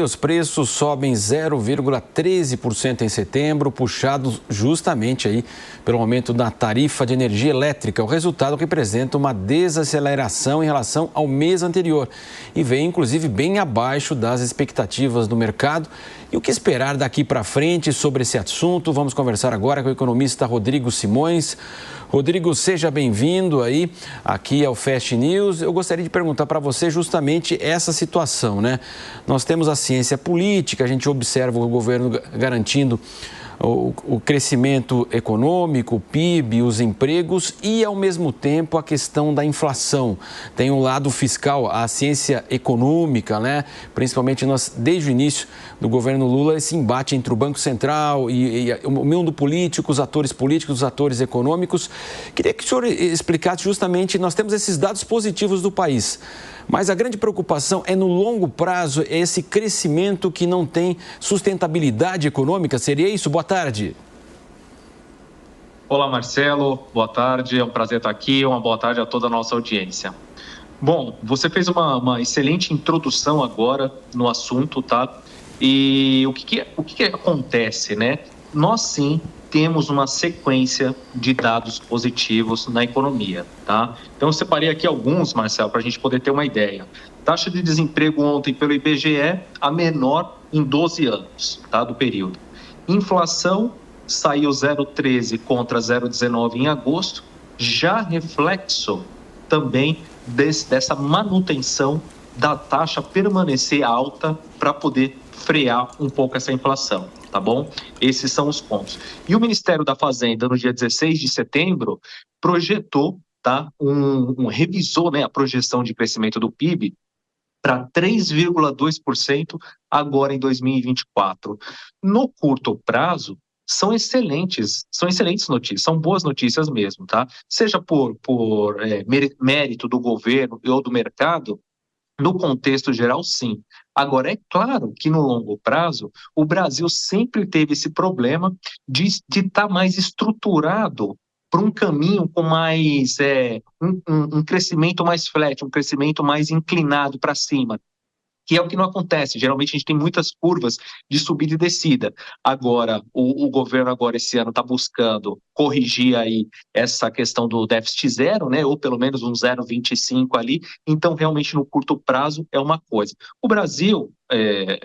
Os preços sobem 0,13% em setembro, puxados justamente aí pelo aumento da tarifa de energia elétrica. O resultado representa uma desaceleração em relação ao mês anterior e vem inclusive bem abaixo das expectativas do mercado. E o que esperar daqui para frente sobre esse assunto? Vamos conversar agora com o economista Rodrigo Simões. Rodrigo, seja bem-vindo aqui ao Fast News. Eu gostaria de perguntar para você justamente essa situação, né? Nós temos a ciência política, a gente observa o governo garantindo o crescimento econômico, o PIB, os empregos e, ao mesmo tempo, a questão da inflação. Tem um lado fiscal, a ciência econômica, né? Principalmente desde o início do governo Lula, esse embate entre o Banco Central e o mundo político, os atores econômicos. Queria que o senhor explicasse justamente, nós temos esses dados positivos do país, mas a grande preocupação é no longo prazo, esse crescimento que não tem sustentabilidade econômica. Seria isso? Boa tarde. Olá, Marcelo. Boa tarde. É um prazer estar aqui. Uma boa tarde a toda a nossa audiência. Bom, você fez uma excelente introdução agora no assunto, tá? E o que acontece, né? Nós, sim, temos uma sequência de dados positivos na economia, tá? Então, eu separei aqui alguns, Marcelo, para a gente poder ter uma ideia. Taxa de desemprego ontem pelo IBGE, a menor em 12 anos, tá? Do período. Inflação saiu 0,13 contra 0,19 em agosto, já reflexo também dessa manutenção da taxa permanecer alta para poder frear um pouco essa inflação, tá bom? Esses são os pontos. E o Ministério da Fazenda, no dia 16 de setembro, projetou, tá? Revisou, né, a projeção de crescimento do PIB para 3,2% agora em 2024. No curto prazo, são excelentes notícias, são boas notícias mesmo, tá? Seja por mérito do governo ou do mercado, no contexto geral, sim. Agora, é claro que no longo prazo, o Brasil sempre teve esse problema de estar mais estruturado para um caminho com mais um crescimento mais flat, um crescimento mais inclinado para cima, que é o que não acontece. Geralmente a gente tem muitas curvas de subida e descida. Agora, o governo agora esse ano está buscando corrigir aí essa questão do déficit zero, né, ou pelo menos um 0,25 ali. Então, realmente, no curto prazo é uma coisa. O Brasil,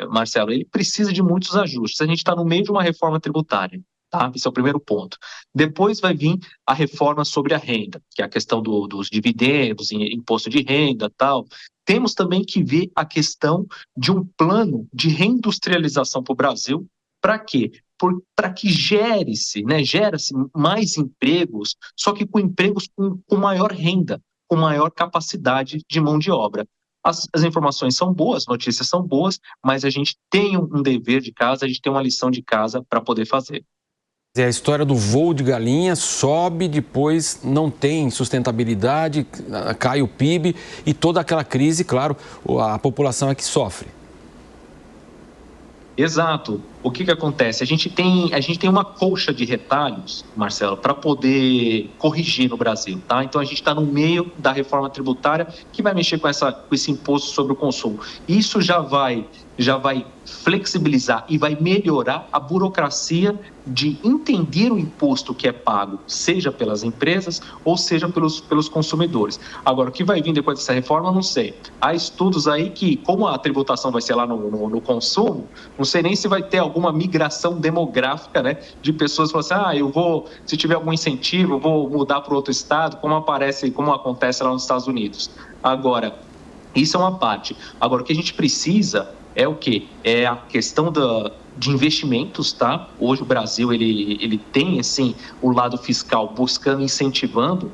Marcelo, ele precisa de muitos ajustes. A gente está no meio de uma reforma tributária. Tá? Esse é o primeiro ponto. Depois vai vir a reforma sobre a renda, que é a questão dos dividendos, imposto de renda, tal. Temos também que ver a questão de um plano de reindustrialização para o Brasil. Para quê? Para que gere-se mais empregos, só que com empregos com maior renda, com maior capacidade de mão de obra. As informações são boas, notícias são boas, mas a gente tem um dever de casa, a gente tem uma lição de casa para poder fazer. É a história do voo de galinha, sobe, depois não tem sustentabilidade, cai o PIB e toda aquela crise, claro, a população é que sofre. Exato. O que acontece? A gente tem uma colcha de retalhos, Marcelo, para poder corrigir no Brasil, tá? Então a gente está no meio da reforma tributária que vai mexer com esse imposto sobre o consumo. Isso já vai flexibilizar e vai melhorar a burocracia de entender o imposto que é pago, seja pelas empresas ou seja pelos consumidores. Agora, o que vai vir depois dessa reforma, não sei. Há estudos aí que, como a tributação vai ser lá no consumo, não sei nem se vai ter alguma migração demográfica, né, de pessoas que falam assim, se tiver algum incentivo, eu vou mudar para outro estado, como acontece lá nos Estados Unidos. Agora, isso é uma parte. Agora, o que a gente precisa é o quê? É a questão de investimentos, tá? Hoje o Brasil, ele tem, assim, o lado fiscal buscando, incentivando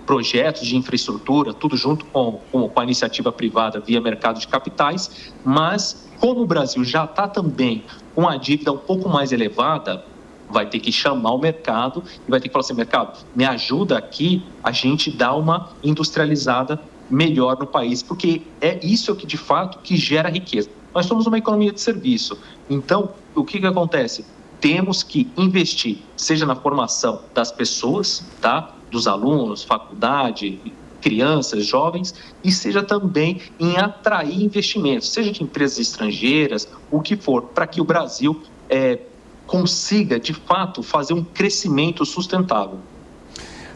projetos de infraestrutura, tudo junto com a iniciativa privada via mercado de capitais, mas como o Brasil já está também com a dívida um pouco mais elevada, vai ter que chamar o mercado e vai ter que falar assim, mercado, me ajuda aqui a gente dar uma industrializada melhor no país, porque é isso que, de fato, que gera riqueza. Nós somos uma economia de serviço. Então, o que acontece? Temos que investir, seja na formação das pessoas, tá? Dos alunos, faculdade, crianças, jovens, e seja também em atrair investimentos, seja de empresas estrangeiras, o que for, para que o Brasil consiga, de fato, fazer um crescimento sustentável.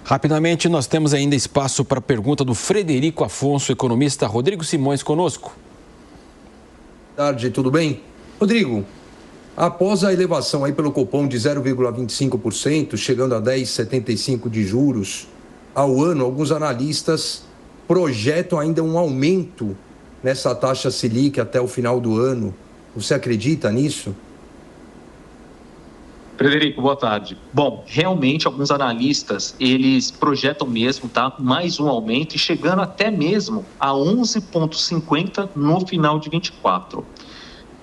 Rapidamente, nós temos ainda espaço para a pergunta do Frederico Afonso, economista. Rodrigo Simões conosco. Boa tarde, tudo bem? Rodrigo, após a elevação aí pelo Copom de 0,25%, chegando a 10,75% de juros ao ano, alguns analistas projetam ainda um aumento nessa taxa Selic até o final do ano. Você acredita nisso? Frederico, boa tarde. Bom, realmente alguns analistas, eles projetam mesmo, tá? Mais um aumento e chegando até mesmo a 11,50 no final de 24.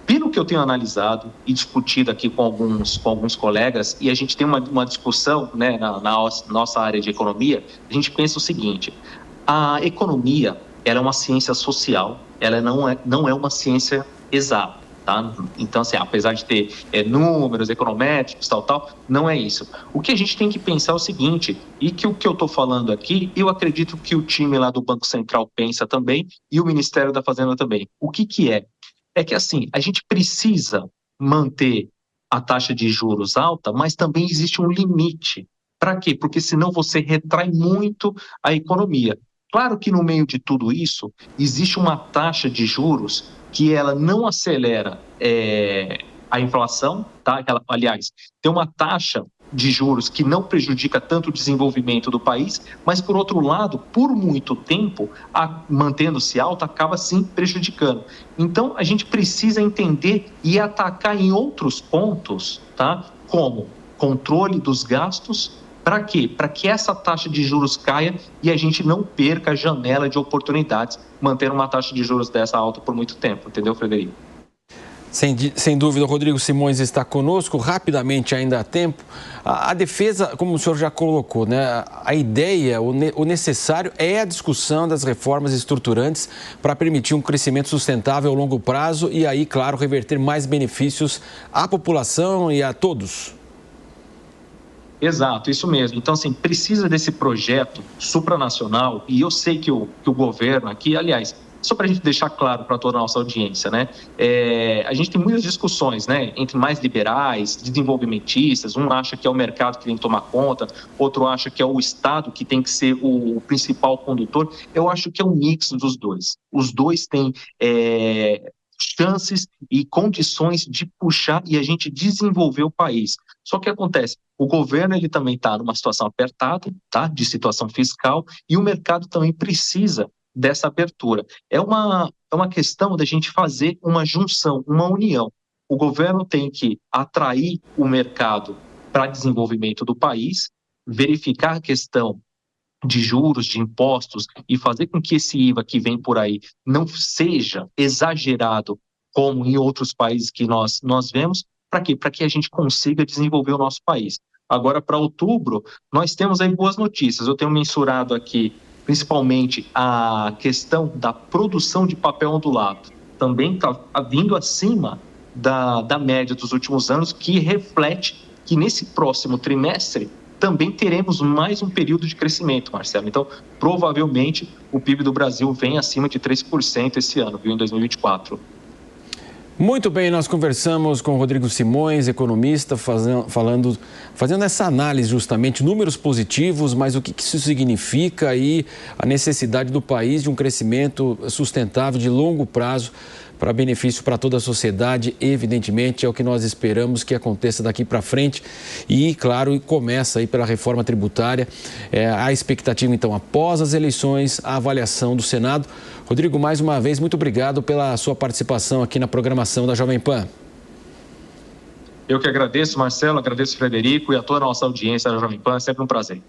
Pelo que eu tenho analisado e discutido aqui com alguns colegas, e a gente tem uma discussão, né, na nossa área de economia, a gente pensa o seguinte: a economia, ela é uma ciência social, ela não é uma ciência exata. Tá? Então, assim, apesar de ter números econométricos, tal, não é isso. O que a gente tem que pensar é o seguinte, e que o que eu estou falando aqui, eu acredito que o time lá do Banco Central pensa também, e o Ministério da Fazenda também. O que é? É que, assim, a gente precisa manter a taxa de juros alta, mas também existe um limite. Para quê? Porque senão você retrai muito a economia. Claro que no meio de tudo isso, existe uma taxa de juros que ela não acelera a inflação, tá? Aliás, tem uma taxa de juros que não prejudica tanto o desenvolvimento do país, mas, por outro lado, por muito tempo, mantendo-se alta, acaba sim prejudicando. Então, a gente precisa entender e atacar em outros pontos, tá? Como controle dos gastos. Para quê? Para que essa taxa de juros caia e a gente não perca a janela de oportunidades, mantendo uma taxa de juros dessa alta por muito tempo. Entendeu, Frederico? Sem dúvida, o Rodrigo Simões está conosco. Rapidamente, ainda há tempo. A defesa, como o senhor já colocou, né? A ideia, o necessário é a discussão das reformas estruturantes para permitir um crescimento sustentável a longo prazo e aí, claro, reverter mais benefícios à população e a todos. Exato, isso mesmo. Então, assim, precisa desse projeto supranacional, e eu sei que o governo aqui, aliás, só para a gente deixar claro para toda a nossa audiência, né? A gente tem muitas discussões, né? Entre mais liberais, desenvolvimentistas, um acha que é o mercado que tem que tomar conta, outro acha que é o Estado que tem que ser o principal condutor. Eu acho que é um mix dos dois. Os dois têm chances e condições de puxar e a gente desenvolver o país. Só que acontece, o governo ele também está numa situação apertada, tá? De situação fiscal, e o mercado também precisa dessa abertura. É uma questão da gente fazer uma junção, uma união. O governo tem que atrair o mercado para desenvolvimento do país, verificar a questão de juros, de impostos e fazer com que esse IVA que vem por aí não seja exagerado como em outros países que nós vemos. Para quê? Para que a gente consiga desenvolver o nosso país. Agora, para outubro, nós temos aí boas notícias. Eu tenho mensurado aqui, principalmente, a questão da produção de papel ondulado. Também está vindo acima da média dos últimos anos, que reflete que nesse próximo trimestre também teremos mais um período de crescimento, Marcelo. Então, provavelmente, o PIB do Brasil vem acima de 3% esse ano, viu, em 2024. Muito bem, nós conversamos com o Rodrigo Simões, economista, fazendo essa análise justamente, números positivos, mas o que isso significa e a necessidade do país de um crescimento sustentável de longo prazo para benefício para toda a sociedade. Evidentemente, é o que nós esperamos que aconteça daqui para frente e, claro, começa aí pela reforma tributária. A expectativa, então, após as eleições, a avaliação do Senado. Rodrigo, mais uma vez, muito obrigado pela sua participação aqui na programação da Jovem Pan. Eu que agradeço, Marcelo, agradeço, Frederico, e a toda a nossa audiência da Jovem Pan. É sempre um prazer.